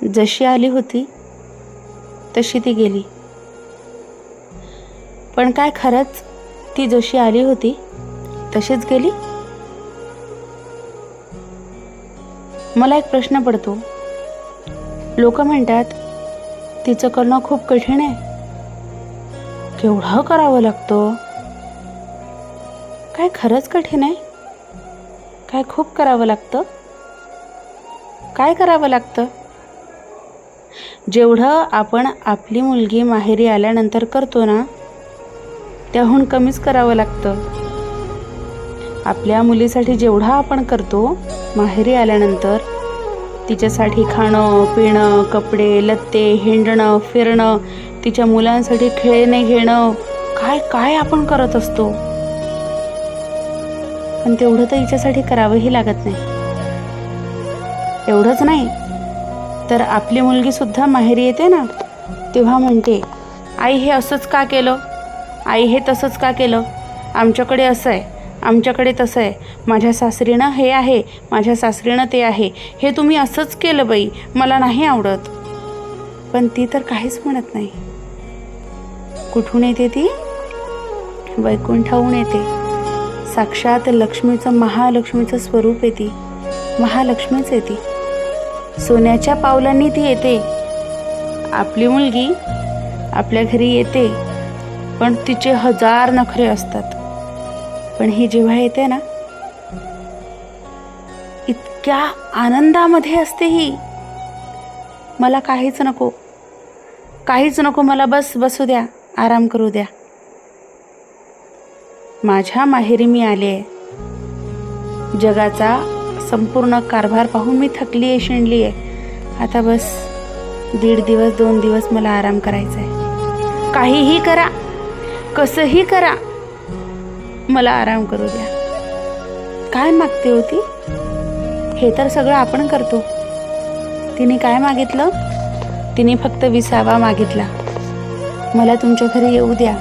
जशी आली होती तशी ती गेली. पण काय खरंच ती जशी आली होती तशीच गेली? मला एक प्रश्न पडतो. लोक म्हणतात तिचं करणं खूप कठीण आहे. केवढं करावं लागतं? काय खरंच कठीण आहे? काय खूप करावं लागतं? काय करावं लागतं? जेवढं आपण आपली मुलगी माहेरी आल्यानंतर करतो ना, त्याहून कमीच करावं लागतं. आपल्या मुलीसाठी जेवढं आपण करतो माहेरी आल्यानंतर, तिच्यासाठी खाणं पिणं, कपडे लत्ते, हिंडणं फिरणं, तिच्या मुलांसाठी खेळणे घेणं, काय काय आपण करत असतो. पण तेवढं तर हिच्यासाठी करावंही लागत नाही. एवढंच नाही तर आपली मुलगी सुद्धा माहेरी येते ना, तेव्हा म्हणते, आई हे असंच का केलं, आई हे तसंच का केलं, आमच्याकडे असं आहे, आमच्याकडे तसं आहे, माझ्या सासरीनं हे आहे, माझ्या सासरीनं ते आहे, हे तुम्ही असंच केलं बाई, मला नाही आवडत. पण ती तर काहीच म्हणत नाही. कुठून येते ती? वैकुंठाहून येते. साक्षात लक्ष्मीचं, महालक्ष्मीचं स्वरूप येते. महालक्ष्मीच येते. सोन्याच्या पावलांनी ती येते. आपली मुलगी आपल्या घरी येते, पण तिचे 1000 नखरे असतात. पण ही जेव्हा येते ना, इतक्या आनंदामध्ये असते ही. मला काहीच नको, काहीच नको, मला बस बसू द्या, आराम करू द्या. माझ्या माहेरी मी आले आहे. जगाचा संपूर्ण कारभार पाहून मी थकली आहे, शिणली आहे. आता बस 1.5 दिवस 2 दिवस मला आराम करायचा आहे. काहीही करा, कसंही करा, मला आराम करू द्या. काय मागते होती? हे तर सगळं आपण करतो. तिने काय मागितलं? तिने फक्त विसावा मागितला. मला तुमच्या घरी येऊ द्या,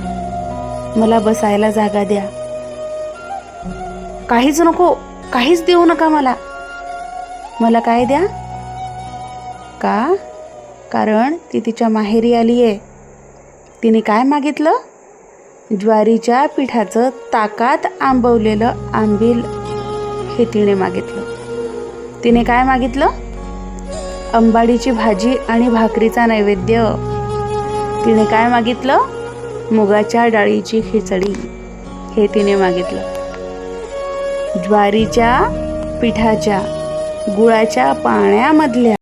मला बसायला जागा द्या. काहीच नको, काहीच देऊ नका मला. मला काय द्या? का? कारण ती तिच्या माहेरी आली आहे. तिने काय मागितलं? ज्वारीच्या पिठाचं ताकात आंबवलेलं आंबील हे तिने मागितलं. तिने काय मागितलं? अंबाडीची भाजी आणि भाकरीचा नैवेद्य. तिने काय मागितलं? मुगाच्या डाळीची खिचडी हे तिने मागितलं. ज्वारीच्या पिठाच्या गुळाच्या पाण्यामधल्या